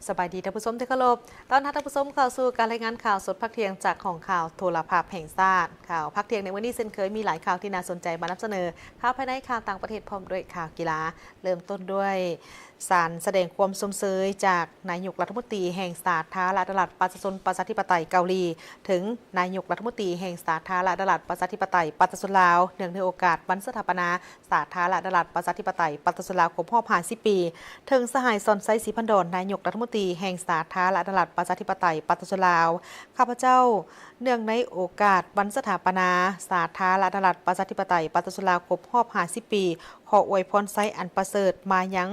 สบายดีท่านผู้ชมที่เคารพตอนท่านผู้ชมเข้าสู่การรายงานข่าวสดพักเที่ยงจากของข่าวโทรภาพแห่งชาติข่าวพักเที่ยงในวันนี้เช่นเคยมีหลายข่าวที่น่าสนใจมานำเสนอข่าวภายในข่าวต่างประเทศพร้อมด้วยข่าวกีฬาเริ่มต้นด้วยสารแสดงความสมเสยจากนายกรัฐมนตรีแห่งสาธารณรัฐประชาชนประชาธิปไตยเกาหลีถึงนายกรัฐมนตรีแห่งสาธารณรัฐประชาธิปไตยประชาชนลาวเนื่องในโอกาสวันสถาปนาสาธารณรัฐประชาธิปไตยประชาชนลาวครบรอบ50 ปีถึงสหายซอนไซสีพันดอนนายกรัฐมนตรีแห่งสาธารณรัฐประชาธิปไตยประชาชนลาวข้าพเจ้าเนื่องในโอกาสวันสถาปนาสาธารณรัฐประชาธิปไตยประชาชนลาวครบรอบ50 ปีขออวยพรไซอันประเสริฐมายัง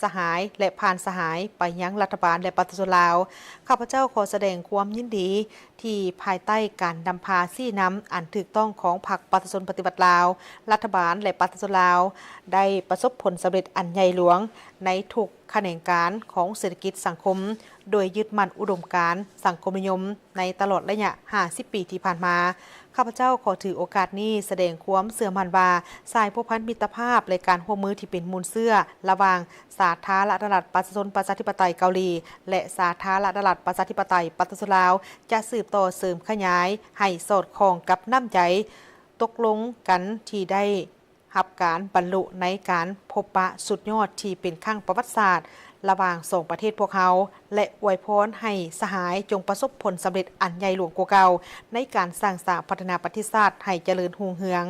สหายและผ่านสหายไปยังรัฐบาลและประชาชนลาวข้าพเจ้าขอแสดงความยินดีที่ภายใต้การนำพาซี่น้ำอันถูกต้องของพรรคประชาชนปฏิบัติลาวรัฐบาลและประชาชนลาวได้ประสบผลสำเร็จอันใหญ่หลวงในทุกแขนงการของเศรษฐกิจสังคมโดยยึดมั่นอุดมการณ์สังคมนิยมในตลอดระยะ50 ปีที่ผ่านมาข้าพเจ้าขอถือโอกาสนี้แสดงความเสื่อมั่นว่าสายพัวพันมิตรภาพและการร่วมมือที่เป็นมูลเสื้อระหว่างสาธารณรัฐประชาชนประชาธิปไตยเกาหลีและสาธารณรัฐประชาธิปไตยประชาชนลาวจะสืบต่อเสริมขยายให้สอดคล้องกับน้ำใจตกลงกันที่ได้รับการบรรลุในการพบปะสุดยอดที่เป็นครั้งประวัติศาสตร์ระหว่างสองประเทศพวกเขาและอวยพรให้สหายจงประสบผลสำเร็จอันใหญ่หลวงกว่าเก่าในการสร้างสรรค์พัฒนาประเทศชาติให้เจริญรุ่งเรือง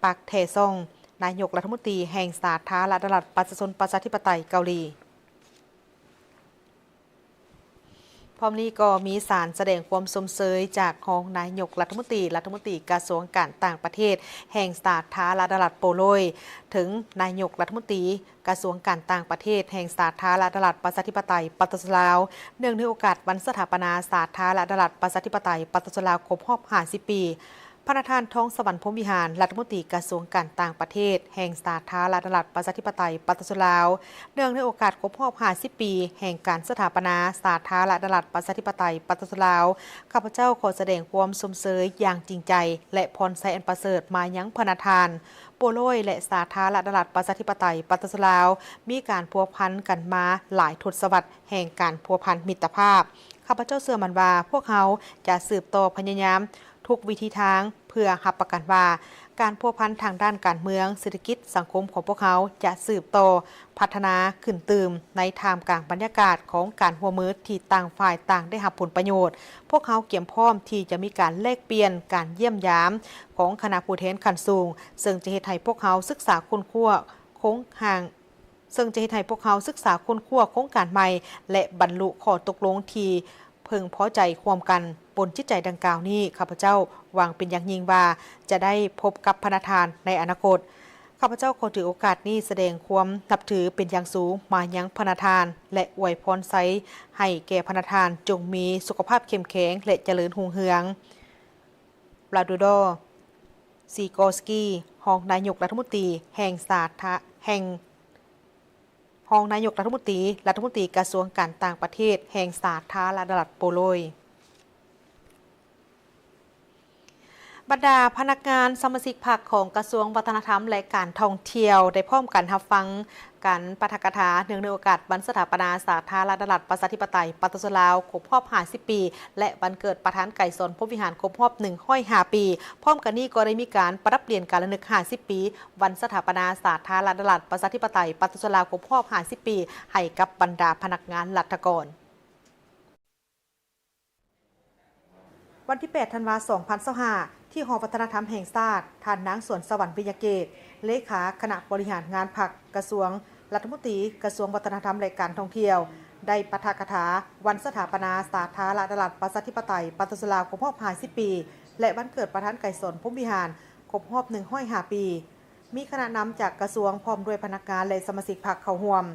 ปักเทซองนายกรัฐมนตรีแห่งสาธารณรัฐประชาชนประชาธิปไตยเกาหลีพร้อมนี้ก็มีสารแสดงความสมเสยจากของนายกรัฐมนตรีกระทรวงการต่างประเทศแห่งสาธารณรัฐโปโลยถึงนายกรัฐมนตรีกระทรวงการต่างประเทศแห่งสาธารณรัฐประชาธิปไตยประชาชนลาวเนื่องในโอกาสวันสถาปนาสาธารณรัฐประชาธิปไตยประชาชนลาวครบรอบ50 ปีพระประธานท้องสวรรค์พรหมวิหารรัฐมนตรีกระทรวงการต่างประเทศแห่งสาธารณรัฐประชาธิปไตยประชาชนลาวเนื่องในโอกาสครบรอบ50 ปีแห่งการสถาปนาสาธารณรัฐประชาธิปไตยประชาชนลาวข้าพเจ้าขอแสดงความสมเสยอย่างจริงใจและพรไซอันประเสริฐมายังพระประธานโปโลยและสาธารณรัฐประชาธิปไตยประชาชนลาวมีการพัวพันกันมาหลายทศวรรษแห่งการพัวพันมิตรภาพข้าพเจ้าเชื่อมั่นว่าพวกเขาจะสืบต่อพยายามทุกวิธีทางเพื่อรับประกันว่าการพัวพันทางด้านการเมืองเศรษฐกิจสังคมของพวกเขาจะสืบต่อพัฒนาขึ้นตื่มในท่ามกลางบรรยากาศของการหัวมือที่ต่างฝ่ายต่างได้รับผลประโยชน์พวกเขาเกี่ยมพร้อมที่จะมีการแลกเปลี่ยนการเยี่ยมยามของคณะผู้แทนขั้นสูงซึ่งจะเฮ็ดให้พวกเขาศึกษาค้นคว้าโครงห่างซึ่งจะเฮ็ดให้พวกเขาศึกษาค้นคว้าโครงการใหม่และบรรลุข้อตกลงที่พึงพอใจความกันบนจิตใจดังกล่าวนี้ข้าพเจ้าหวังเป็นอย่างยิ่งว่าจะได้พบกับพระประธานในอนาคตข้าพเจ้าขอถือโอกาสนี้แสดงความนับถือเป็นอย่างสูงมายังพระประธานและอวยพรไซให้แก่พระประธานจงมีสุขภาพเข้มแข็งและเจริญรุ่งเรืองวลาดูโดซีโกสกีรองนายกรัฐมนตรีแห่งรองนายกรัฐมนตรีกระทรวงการต่างประเทศแห่งสาธารณรัฐโปโลยบรรดาพนักงานสมาชิกพรรคของกระทรวงวัฒนธรรมและการท่องเที่ยวได้พร้อมกันรับฟังการปาฐกถาเนื่องในโอกาสวันสถาปนาสาธารณรัฐประชาธิปไตยประชาชนลาวครบรอบ50 ปีและวันเกิดประธานไก่สนพรหมวิหารครบรอบ105 ปีพร้อมกันนี้ก็ได้มีการปรับเปลี่ยนการระลึก50 ปีวันสถาปนาสาธารณรัฐประชาธิปไตยประชาชนลาวครบรอบ50 ปีให้กับบรรดาพนักงานรัฐกรวันที่ 8 ธันวาคม 2025 ที่หอวัฒนธรรมแห่งชาติท่านนางสวนสวรรค์วิยเกตเลขาคณะบริหารงานพรรคกระทรวงรัฐมนตรีกระทรวงวัฒนธรรมและการท่องเที่ยวได้ปาฐกถาวันสถาปนาสาธารณรัฐประชาธิปไตยประชาชนลาวครบรอบ50 ปีและวันเกิดประธานไก่สนพรหมวิหารครบรอบ105 ปีมีคณะนำจากกระทรวงพร้อมด้วยพนักงานและสมาชิกพรรคเข้าร่วม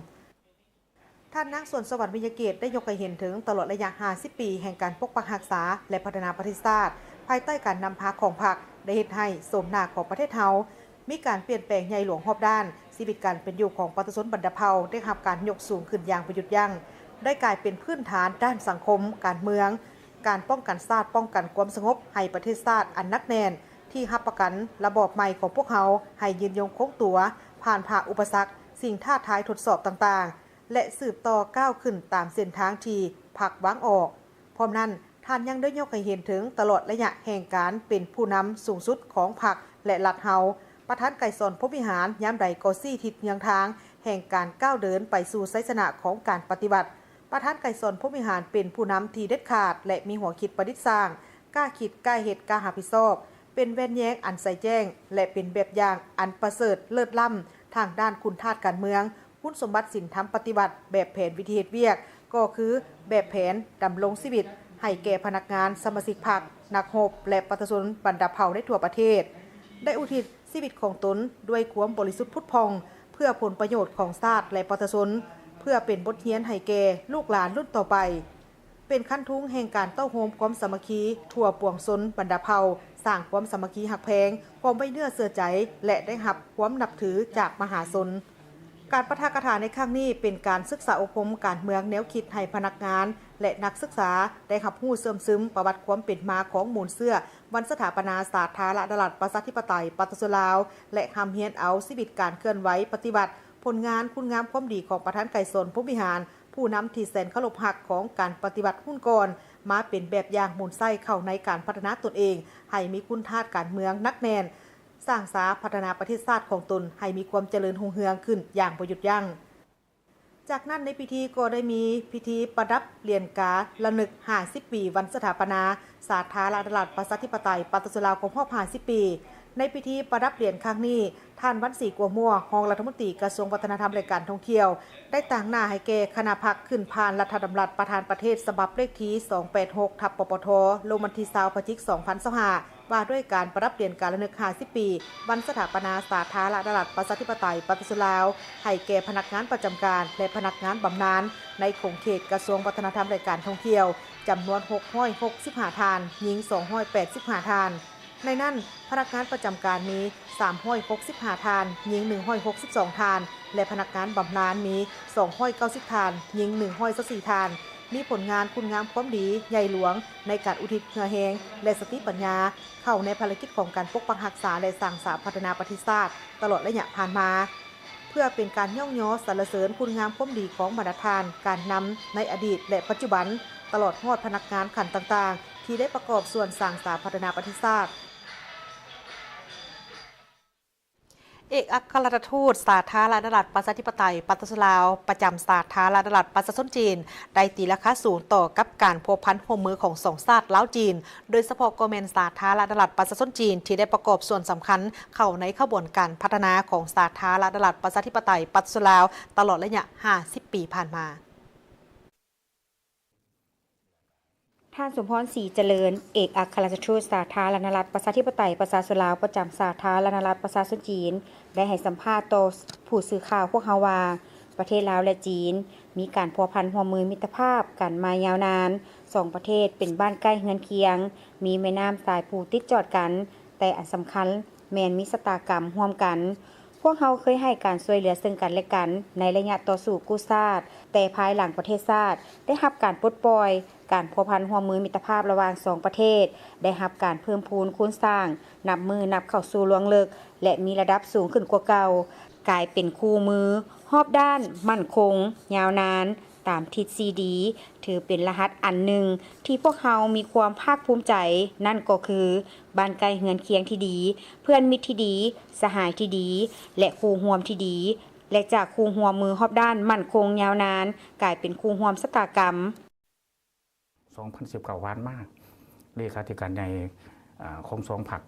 ท่านนางสวนสวรรค์วิยเกตได้ยกให้เห็นถึงตลอดระยะ50 ปีแห่งการปกปักรักษาและพัฒนาประเทศชาติภายใต้การนำพาของพรรคได้เฮ็ดให้สมหน้าของประเทศเฮามีการเปลี่ยนแปลงใหญ่หลวงรอบด้านชีวิตการเป็นอยู่ของประชาชนบรรดาเผ่าได้รับการยกสูงขึ้นอย่างประยุทธ์ยั่งได้กลายเป็นพื้นฐานด้านสังคมการเมืองการป้องกันชาติป้องกันความสงบให้ประเทศชาติอันนักแน่นที่รับประกันระบอบใหม่ของพวกเขาให้ยืนยงคงตัวผ่านผ่าอุปสรรคสิ่งท้าทายทดสอบต่างๆ และสืบต่อก้าวขึ้นตามเส้นทางที่พรรควางออกพร้อมนั้นท่านยังได้ยกให้เห็นถึงตลอดระยะแห่งการเป็นผู้นำสูงสุดของพรรคและรัฐเฮาประธานไก่สอนพบวิหารย้ำใดก็ซี่ทิศเยืองทางแห่งการก้าวเดินไปสู่ไสชนะของการปฏิบัติประธานไก่สอนพบวิหารเป็นผู้นำที่เด็ดขาดและมีหัวคิดประดิษฐ์สร้างกล้าคิดกล้าเหตุกล้าหาผิดชอบเป็นแว่นแย้งอันใส่แจ้งและเป็นแบบอย่างอันประเสริฐเลิศล้ำทางด้านคุณธาตุการเมืองคุณสมบัติศีลธรรมปฏิบัติแบบแผนวิธีเหตุเวียกก็คือแบบแผนดำรงชีวิตให้แก่พนักงานสมาชิกพรรคนักรบและประชาชนบรรดาเผ่าในทั่วประเทศได้อุทิศชีวิตของตนด้วยความบริสุทธิ์พุทธพองเพื่อผลประโยชน์ของชาติและประชาชนเพื่อเป็นบทเรียนให้แก่ลูกหลานรุ่นต่อไปเป็นขั้นทุ้งแห่งการเต้าโฮมความสามัคคีทั่วปวงชนบรรดาเผ่าสร้างความสามัคคีหักแพงความไว้เนื้อเสื่อใจและได้รับความนับถือจากมหาชนการปะทะกถาในครั้งนี้เป็นการศึกษาอบรมการเมืองแนวคิดให้พนักงานและนักศึกษาได้รับรู้เสื่อมซึมประวัติความเป็นมาของมูลเสื้อวันสถาปนาสาธารณรัฐประชาธิปไตยปฏิรูปลาวและคำเฮียนเอาชีวิตการเคลื่อนไหวปฏิบัติผลงานคุณงามความดีของประธานไก่สนผู้บริหารผู้นำที่แสนเคารพหักของการปฏิบัติหุ้นก่อนมาเป็นแบบอย่างมูลไส้เข้าในการพัฒนาตนเองให้มีคุณธาตุการเมืองนักแน่นสร้างสาพัฒนาประเทศชาติของตนให้มีความเจริญรุ่งเรืองขึ้นอย่างบ่หยุดยั้งจากนั้นในพิธีก็ได้มีพิธีประดับเหรียญการะลึก50 ปีวันสถาปนาสาธารณรัฐประชาธิปไตยปฏิรูปลาวครบรอบ50 ปีในพิธีประดับเหรียญครั้งนี้ท่านวันศรีกัวมั่วรองรัฐมนตรีกระทรวงวัฒนธรรมและการท่องเที่ยวได้ตั้งหน้าให้แก่คณะพรรคขึ้นผ่านรัฐธรรมนูญประธานประเทศฉบับเลขที่286/ปปทลงวันที่20 พฤศจิกายน 2025ว่าด้วยการประดับเหรียญการะลึก50 ปีวันสถาปนาสาธารณรัฐประชาธิปไตยปฏิรูปลาวให้แก่พนักงานประจำการและพนักงานบำนาญในโครงเขตกระทรวงวัฒนธรรมและการท่องเที่ยวจำนวน665 ทานหญิง285 ทานในนั้นพนักงานประจำการมี365 ทานหญิง162 ทานและพนักงานบำนาญมี290 ทานหญิง124 ทานมีผลงานคุณงามความดีใหญ่หลวงในการอุทิศเหงื่อแห้งและสติปัญญาเข้าในภารกิจของการปกปักรักษาและสร้างสรรค์พัฒนาประเทศชาติตลอดระยะผ่านมาเพื่อเป็นการย่องย้อสรรเสริญคุณงามความดีของบรรดาทานการนำในอดีตและปัจจุบันตลอดฮอดพนักงานขันต่างๆที่ได้ประกอบส่วนสร้างสรรค์พัฒนาประเทศชาติเอกอัครราชทูตสาธารณรัฐประชาธิปไตยปฏิรูปลาวประจำสาธารณรัฐประชาชนจีนได้ตีราคาสูงต่อกับการพัวพันร่วมมือของสองชาติลาวจีนโดยเฉพาะกองแม่นสาธารณรัฐประชาชนจีนที่ได้ประกอบส่วนสำคัญเข้าในขบวนการพัฒนาของสาธารณรัฐประชาธิปไตยปฏิรูปลาวตลอดระยะ50 ปีผ่านมาท่านสมพร ศรีเจริญเอกอัครราชทูตสาธารณรัฐประชาธิปไตยประชาชนลาวประจำสาธารณรัฐประชาชนจีนได้ให้สัมภาษณ์ต่อผู้สื่อข่าวพวกเฮาว่าประเทศลาวและจีนมีการพัวพันร่วมมือมิตรภาพกันมายาวนานสองประเทศเป็นบ้านใกล้เฮือนเคียงมีแม่น้ำสายผูติดจอดกันแต่อันสำคัญแม่นมีชะตากรรมร่วมกันพวกเฮาเคยให้การช่วยเหลือซึ่งกันและกันในระยะต่อสู้กู้ชาติแต่ภายหลังประเทศชาติได้รับการปลดปล่อยการพัวพันร่วมมือมิตรภาพระหว่าง2ประเทศได้รับการเพิ่มพูนคูณสร้างนับเข้าสู่ลวงลึกและมีระดับสูงขึ้นกว่าเก่ากลายเป็นคู่มือรอบด้านมั่นคงยาวนานตามทฤษฎีถือเป็นรหัสอันหนึ่งที่พวกเฮามีความภาคภูมิใจนั่นก็คือบ้านใกล้เฮือนเคียงที่ดีเพื่อนมิตรที่ดีสหายที่ดีและคู่ร่วมที่ดีและจากคู่ร่วมมือรอบด้านมั่นคงยาวนานกลายเป็นคู่ร่วมชะตากรรม2019 วันมากเลขาธิการใหญ่ของสองพรรค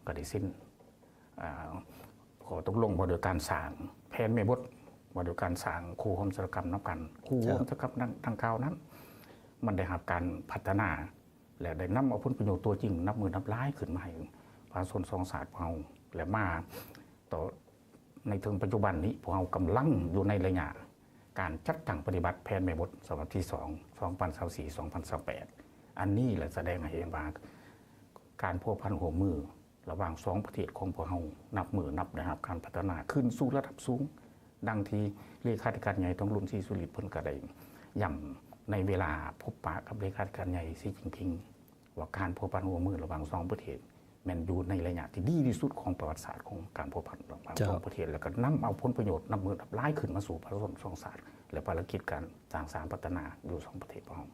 ก็ได้สิ้นขอตกลงว่าโดยการสร้างแผนแม่บทว่าโดยการสร้างคู่ร่วมกิจกรรมนับกันคู่ร่วมกิจกรรมดังกล่าวนั้นมันได้รับการพัฒนาและได้นำเอาผลประโยชน์ตัวจริงนับมือนับล้านขึ้นมาให้ประชาชนสองชาติเราและมาต่อในถึงปัจจุบันนี้พวกเรากำลังอยู่ในระยะการจัดตั้งปฏิบัติแผนแม่บทฉบับที่2 2024-2028 อันนี้แหละแสดงให้เห็นว่าการพัวพันหัวมือระหว่างสองประเทศของพวกเรานับมือนับนะครับการพัฒนาขึ้นสู่ระดับสูงดังที่เลขาธิการใหญ่ต้องรุ่นที่สุริพลก็ได้ย้ำในเวลาพบปะกับเลขาธิการใหญ่สีจิ้นผิงว่าการพัวพันหัวมือระหว่างสองประเทศ แมนยูในระยะที่ดีที่สุดของประวัติศาสตร์ของการพัวพันของประเทศแล้วก็นำเอาผลประโยชน์นำมือไล่ขึ้นมาสู่ประชาชนสองศาสตร์และภารกิจการสร้างสรรค์พัฒนาอยู่สองประเทศของเรา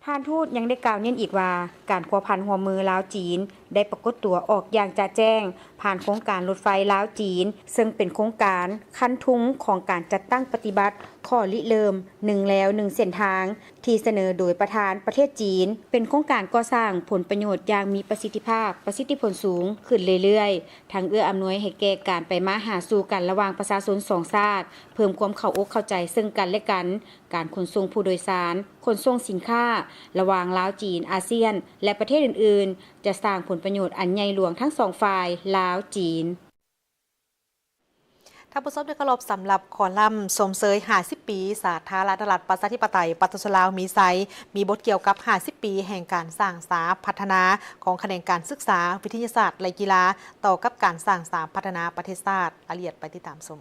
ท่านทูตยังได้กล่าวเน้นอีกว่าการพัวพันหัวมือลาวจีนได้ปรากฏตัวออกอย่างจะแจ้งผ่านโครงการรถไฟลาวจีนซึ่งเป็นโครงการขั้นทุ้งของการจัดตั้งปฏิบัติข้อริเริ่ม1แล้ว1เส้นทางที่เสนอโดยประธานประเทศจีนเป็นโครงการก่อสร้างผลประโยชน์อย่างมีประสิทธิภาพประสิทธิผลสูงขึ้นเรื่อยๆทั้งเอื้ออำนวยให้แก่การไปมาหาสู่กันระหว่างประชาชนสองชาติเพิ่มความเข้าอกเข้าใจซึ่งกันและกันการขนส่งผู้โดยสารขนส่งสินค้าระหว่างลาวจีนอาเซียนและประเทศอื่นๆจะสร้างผลประโยชน์อันใหญ่หลวงทั้งสองฝ่ายลาวจีนท่านผู้ชมได้เคารพสำหรับคอลัมน์สมเสย50 ปีสาธารณรัฐประชาธิปไตยปฏิรูปลาวมีไซมีบทเกี่ยวกับ50 ปีแห่งการสร้างสรรค์พัฒนาของแขนงการศึกษาวิทยาศาสตร์และกีฬาต่อกับการสร้างสรรค์พัฒนาประเทศชาติรายละเอียดไปติดตามชม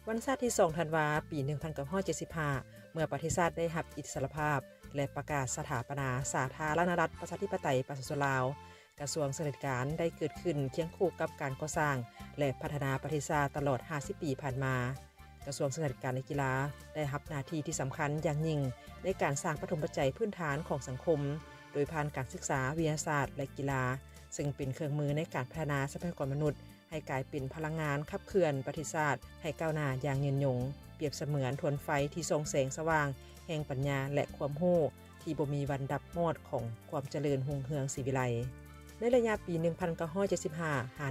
วันชาติที่2ธันวาปี 1975 เมื่อประเทศชาติได้รับอิสรภาพและประกาศสถาปนาสาธารณรัฐประชาธิปไตยประชาชนลาวกระทรวงเสด็จการได้เกิดขึ้นเคียงคู่กับการก่อสร้างและพัฒนาประเทศชาติตลอด50 ปีผ่านมากระทรวงเสด็จการและกีฬาได้รับหน้าที่ที่สำคัญอย่างยิ่งในการสร้างปฐมปัจจัยพื้นฐานของสังคมโดยผ่านการศึกษาวิทยาศาสตร์และกีฬาซึ่งเป็นเครื่องมือในการพัฒนาทรัพยากรมนุษย์ให้กลายเป็นพลังงานขับเคลื่อนประเทศชาติให้ก้าวหน้าอย่างยืนยงเปรียบเสมือนทวนไฟที่ส่องแสงสว่างแห่งปัญญาและความรู้ที่บ่มีวันดับมอดของความเจริญรุ่งเรืองศรีวิไลในระยะปี 1975 หา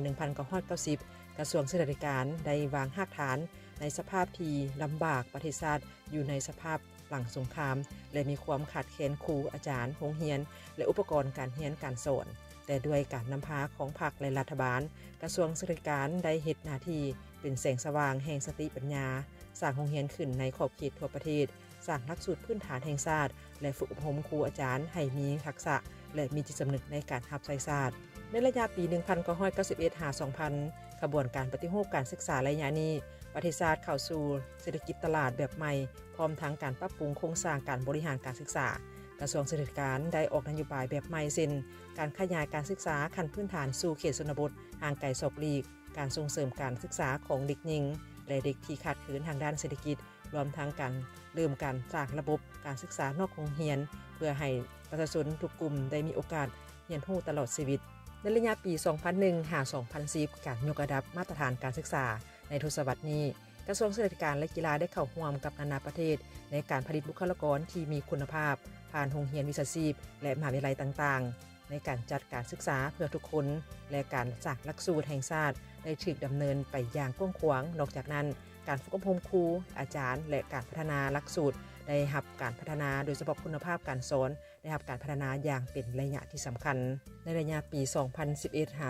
1990 กระทรวงเสด็จการได้วางรากฐานในสภาพที่ลำบากประเทศชาติอยู่ในสภาพหลังสงครามและมีความขาดแคลนครูอาจารย์โรงเรียนและอุปกรณ์การเรียนการสอนแต่ด้วยการนำพาของพรรคและรัฐบาลกระทรวงเสด็จการได้เฮ็ดหน้าที่เป็นแสงสว่างแห่งสติปัญญาสร้างโรงเรียนขึ้นในขอบเขตทั่วประเทศสร้างหลักสูตรพื้นฐานแห่งชาติและฝึกอบรมครูอาจารย์ให้มีทักษะและมีจิตสำนึกในการรับใช้ชาติในระยะปี 1991 หา 2000 ขบวนการปฏิรูปการศึกษาระยะนี้ประเทศชาติเข้าสู่เศรษฐกิจตลาดแบบใหม่พร้อมทั้งการปรับปรุงโครงสร้างการบริหารการศึกษากระทรวงเสด็จการได้ออกนโยบายแบบใหม่เช่นการขยายการศึกษาขั้นพื้นฐานสู่เขตชนบทห่างไกลศอกลีกการส่งเสริมการศึกษาของเด็กหญิงและเด็กที่ขาดเขินทางด้านเศรษฐกิจรวมทั้งการเริ่มการสร้างระบบการศึกษานอกโรงเรียนเพื่อให้ประชาชนทุกกลุ่มได้มีโอกาสเรียนรู้ตลอดชีวิตในระยะปี 2001 หา 2010 การยกระดับมาตรฐานการศึกษาในทศวรรษนี้กระทรวงเสด็จการและกีฬาได้เข้าร่วมกับนานาประเทศในการผลิตบุคลากรที่มีคุณภาพผ่านโรงเรียนวิชาชีพและมหาวิทยาลัยต่างๆในการจัดการศึกษาเพื่อทุกคนและการสร้างหลักสูตรแห่งชาติได้ถูกดำเนินไปอย่างกว้างขวางนอกจากนั้นการฝึกอบรมครูอาจารย์และการพัฒนาหลักสูตรได้รับการพัฒนาโดยเฉพาะคุณภาพการสอนได้รับการพัฒนาอย่างเป็นระยะที่สำคัญในระยะปี 2011 หา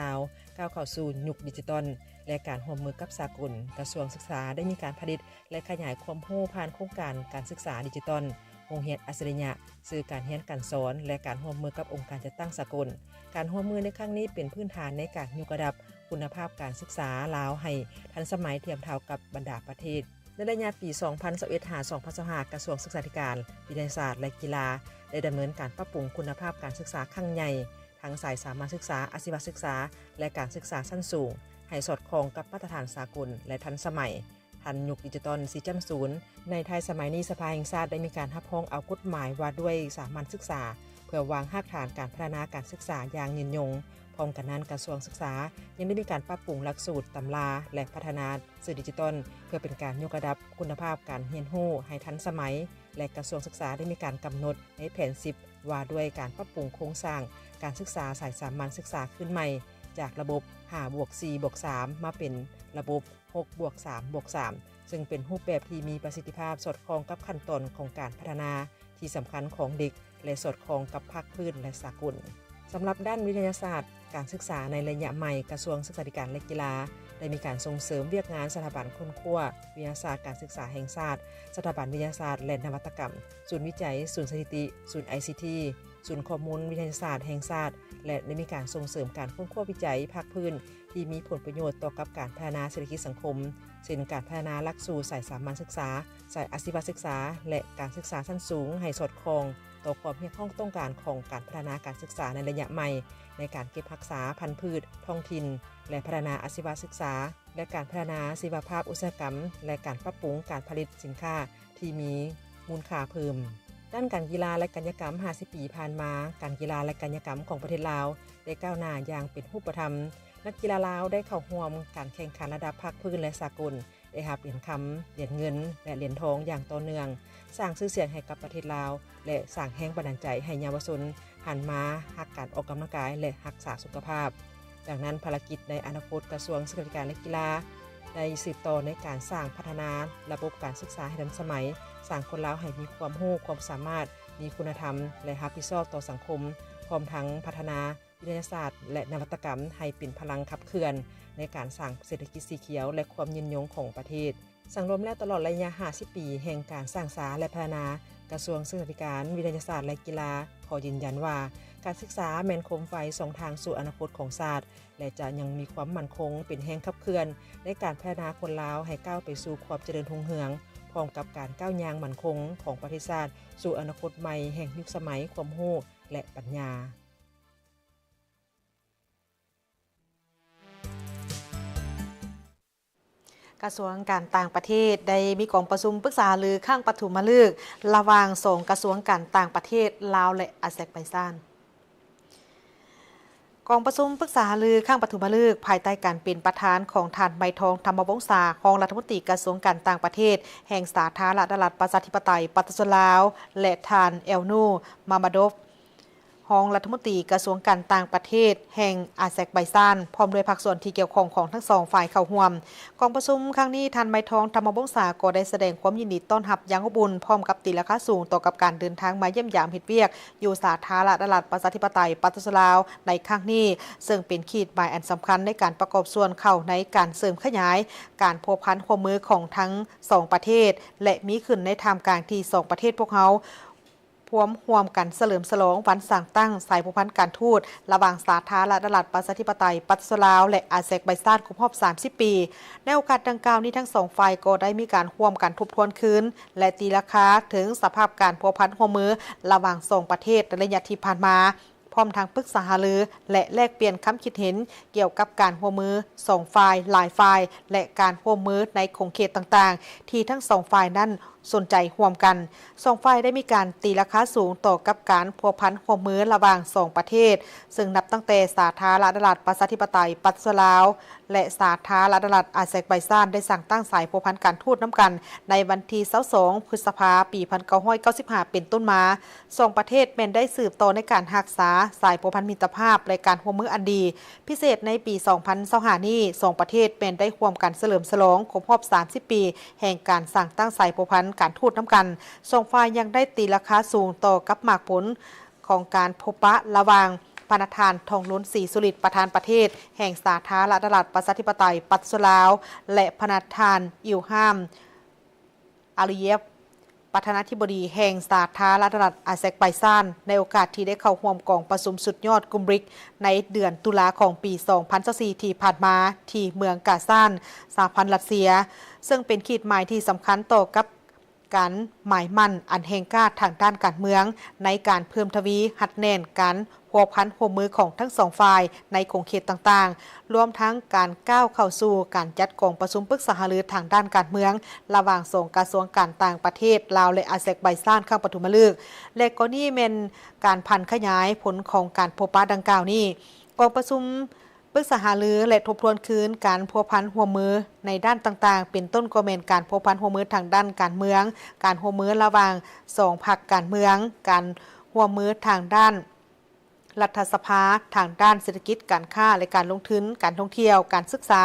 2020 ก้าวเข้าสู่ยุคดิจิทัลและการร่วมมือกับสากลกระทรวงศึกษาได้มีการผลิตและขยายความรู้ผ่านโครงการการศึกษาดิจิทัลโรงเรียนอัจฉริยะสื่อการเรียนการสอนและการร่วมมือกับองค์การจัดตั้งสากลการร่วมมือในครั้งนี้เป็นพื้นฐานในการยกระดับคุณภาพการศึกษาลาวให้ทันสมัยเทียมเท่ากับบรรดาประเทศในระยะปี 2021 หา 2025 กระทรวงศึกษาธิการวิทยาศาสตร์และกีฬาได้ดำเนินการปรับปรุงคุณภาพการศึกษาครั้งใหญ่ทั้งสายสามัญศึกษาอาชีวศึกษาและการศึกษาชั้นสูงให้สอดคล้องกับมาตรฐานสากลและทันสมัยทันยุคดิจิทัล 4.0 ในไทยสมัยนี้สภาแห่งชาติได้มีการรับรองเอากฎหมายว่าด้วยสามัญศึกษาเพื่อวางรากฐานการพัฒนาการศึกษาอย่างยืนยงพร้อมกันนั้นกระทรวงศึกษายังได้มีการปรับปรุงหลักสูตรตำราและพัฒนาสื่อดิจิทัลเพื่อเป็นการยกระดับคุณภาพการเรียนรู้ให้ทันสมัยและกระทรวงศึกษาได้มีการกำหนดในแผน10ว่าด้วยการปรับปรุงโครงสร้างการศึกษาสายสามัญศึกษาขึ้นใหม่จากระบบ5+4+3 มาเป็นระบบ6+3+3 ซึ่งเป็นรูปแบบที่มีประสิทธิภาพสอดคล้องกับขั้นตอนของการพัฒนาที่สำคัญของเด็กและสอดคล้องกับภาคพื้นและสากลสำหรับด้านวิทยาศาสตร์การศึกษาในระยะใหม่กระทรวงศึกษาธิการและกีฬาได้มีการส่งเสริมเวียกงานสถาบันค้นคว้าวิทยาศาสตร์การศึกษาแห่งชาติสถาบันวิทยาศาสตร์และนวัตกรรมศูนย์วิจัยศูนย์สถิติศูนย์ ICT ศ ศูนย์ข้อมูลวิทยาศาสตร์แห่งชาติและได้มีการส่งเสริมการค้นคว้าวิจัยภาคพื้นที่มีผลประโยชน์ต่อกับการพัฒนาเศรษฐกิจสังคมเช่นการพัฒนาหลักสูตรสายสามัญศึกษาสายอาชีวศึกษาและการศึกษาชั้นสูงให้สอดคล้องต่อความเรียกร้องต้องการของการพัฒนาการศึกษาในระยะใหม่ในการเก็บรักษาพันธุ์พืชท้องถิ่นและพัฒนาอาชีวศึกษาและการพัฒนาชีวภาพอุตสาหกรรมและการปรับปรุงการผลิตสินค้าที่มีมูลค่าเพิ่มด้านการกีฬาและกิจกรรม50 ปีผ่านมาการกีฬาและกิจกรรมของประเทศลาวได้ก้าวหน้าอย่างเป็นรูปธรรมนักกีฬาลาวได้เข้าร่วมการแข่งขันระดับภาคพื้นและสากลได้รับเหรียญคำเหรียญเงินและเหรียญทองอย่างต่อเนื่องสร้างชื่อเสียงให้กับประเทศลาวและสร้างแรงบันดาลใจให้เยาวชนหันมารักการออกกำลังกายและรักษาสุขภาพดังนั้นภารกิจในอนาคตกระทรวงศึกษาธิการและกีฬาได้สืบต่อในการสร้างพัฒนาระบบการศึกษาให้ทันสมัยสร้างคนลาวให้มีความรู้ความสามารถมีคุณธรรมและรับผิดชอบต่อสังคมพร้อมทั้งพัฒนาวิทยาศาสตร์และนวัตกรรมให้เป็นพลังขับเคลื่อนในการสร้างเศรษฐกิจสีเขียวและความยืนยงของประเทศสังรวมแล้วตลอดระยะ50 ปีแห่งการสร้างสรรค์และพัฒนากระทรวงศึกษาธิการวิทยาศาสตร์และกีฬาขอยืนยันว่าการศึกษาแม่นโคมไฟส่องทางสู่อนาคตของชาติและจะยังมีความมั่นคงเป็นแรงขับเคลื่อนในการพัฒนาคนลาวให้ก้าวไปสู่ความเจริญรุ่งเรืองพร้อมกับการก้าวย่างมั่นคงของประเทศชาติสู่อนาคตใหม่แห่งยุคสมัยความรู้และปัญญากระทรวงการต่างประเทศได้มีกองประชุมปรึกษาหรือข้างปฐมฤกษ์ระหว่าง2กระทรวงการต่างประเทศลาวและอาเซอร์ไบจานกองประชุมปรึกษาหรือข้างปฐมฤกษ์ภายใต้การเป็นประธานของท่านไมทองธรรมวงศารองรัฐมนตรีกระทรวงการต่างประเทศแห่งสาธารณรัฐประชาธิปไตยปฏิเสธลาวและท่านเอลนูมามาโดฟรองรัฐมนตรีกระทรวงการต่างประเทศแห่งอาเซอร์ไบจานพร้อมด้วยภาคส่วนที่เกี่ยวข้องของทั้งสองฝ่ายเข้าร่วมกองประชุมครั้งนี้ท่านไมทองธรรมวงศารก็ได้แสดงความยินดีต้อนรับอย่างอบอุ่นพร้อมกับตีราคาสูงต่อกับการเดินทางมาเยี่ยมยามเฮ็ดเวียกอยู่สาธารณรัฐประชาธิปไตยปฏิเสธลาวในครั้งนี้ซึ่งเป็นขีดหมายอันสำคัญในการประกอบส่วนเข้าในการเสริมขยายการพัวพันความมือของทั้งสองประเทศและมีขึ้นในท่ามกลางที่สองประเทศพวกเขาพร้อมร่วมกันเฉลิมฉลองวันสร้างตั้งสายผูกพันการทูตระหว่างสาธารณรัฐประชาธิปไตยปฏิเสธลาวและอาเซอร์ไบจานครบรอบ30 ปีในโอกาสดังกล่าวนี้ทั้งสองฝ่ายก็ได้มีการร่วมกันทบทวนคืนและตีราคาถึงสภาพการพัวพันร่วมมือระหว่างสองประเทศในระยะที่ผ่านมาพร้อมทางปรึกษาหารือและแลกเปลี่ยนคำคิดเห็นเกี่ยวกับการร่วมมือสองฝ่ายหลายฝ่ายและการร่วมมือในขงเขตต่างๆที่ทั้งสองฝ่ายนั้นสนใจร่วมกันสองฝ่ายได้มีการตีราคาสูงต่อกับการพัวพันร่วมมือระหว่างสองประเทศซึ่งนับตั้งแต่สาธารณรัฐประชาธิปไตยปฏิเสธลาวและสาธารณรัฐอาเซอร์ไบจานได้สั่งตั้งสายพัวพันการทูตน้ำกันในวันที่22 พฤษภาคม ปี1995เป็นต้นมาสองประเทศแม้นได้สืบต่อในการรักษาสายพัวพันมิตรภาพและการร่วมมืออันดีพิเศษในปี2025นี้สองประเทศแม้นได้ร่วมกันเฉลิมฉลองครบรอบ30 ปีแห่งการสั่งตั้งสายพัวพันการทูตน้ำกันสองฝ่ายยังได้ตีราคาสูงต่อกับหมากผลของการพบปะระหว่างประธานทองล้นศรีสุริตประธานประเทศแห่งสาธารณรัฐประชาธิปไตยปฏิเสธลาวและประธานอิลฮามอาลีเยฟประธานาธิบดีแห่งสาธารณรัฐอาเซอร์ไบจานในโอกาสที่ได้เข้าร่วมกองประชุมสุดยอดกลุ่มบริกในเดือนตุลาของปี2024ที่ผ่านมาที่เมืองกาซานสหพันธ์รัสเซียซึ่งเป็นขีดหมายที่สำคัญต่อกับการหมายมั่นอันแห่งกล้าทางด้านการเมืองในการเพิ่มทวีหัดแน่นการพัวพันร่วมมือของทั้งสองฝ่ายในขงเขตต่างๆรวมทั้งการก้าวเข้าสู่การจัดกองประชุมปรึกษาหารือทางด้านการเมืองระหว่างสองกระทรวงการต่างประเทศลาวและอาเซอร์ไบจานข้างปฐมฤกษ์และก็นี่เป็นการพันขยายผลของการพบปะดังกล่าวนี้กองประชุมปรึกษาหารือและทบทวนคืนการพัวพันร่วมมือในด้านต่างๆเป็นต้นก็เป็นการพัวพันร่วมมือทางด้านการเมืองการร่วมมือระหว่างสองพรรคการเมืองการร่วมมือทางด้านรัฐสภาทางด้านเศรษฐกิจการค้าและการลงทุนการท่องเที่ยวการศึกษา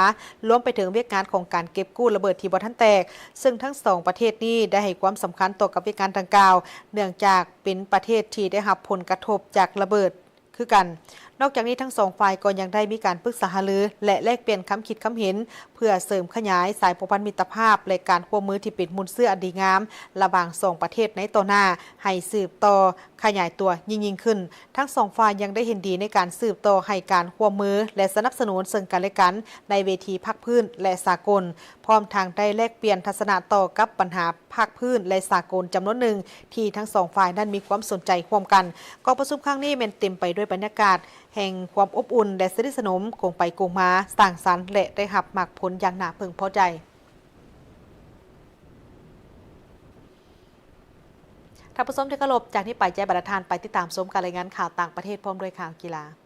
รวมไปถึงเวียกงานของการเก็บกู้ระเบิดที่บ่ทันแตกซึ่งทั้งสองประเทศนี้ได้ให้ความสำคัญต่อกับเวียกงานดังกล่าวเนื่องจากเป็นประเทศที่ได้รับผลกระทบจากระเบิดคือกัน นอกจากนี้ทั้งสองฝ่ายก็ยังได้มีการปรึกษาหารือและแลกเปลี่ยนคำคิดคำเห็นเพื่อเสริมขยายสายผูกพันมิตรภาพและการร่วมมือที่เป็นมุนเสื้ออันดีงามระหว่างสองประเทศในต่อหน้าให้สืบต่อขยายตัวยิ่งขึ้นทั้งสองฝ่ายยังได้เห็นดีในการสืบต่อให้การร่วมมือและสนับสนุนซึ่งกันและกันในเวทีภาคพื้นและสากลพร้อมทางได้แลกเปลี่ยนทัศนะต่อกับปัญหาภาคพื้นและสากลจำนวนหนึ่งที่ทั้งสองฝ่ายนั้นมีความสนใจร่วมกันกองประชุมครั้งนี้เป็นเต็มไปด้วยบรรยากาศแห่งความอบอุ่นและสนิทสนมคงไปคงมาสร้างสรรค์และได้รับมรรคผลอย่างน่าพึงพอใจท่านผู้ชมที่เคารพจากนี้ไปใจบัตรทานไปติดตามชมการรายงานข่าวต่างประเทศพร้อมด้วยข่าวกีฬา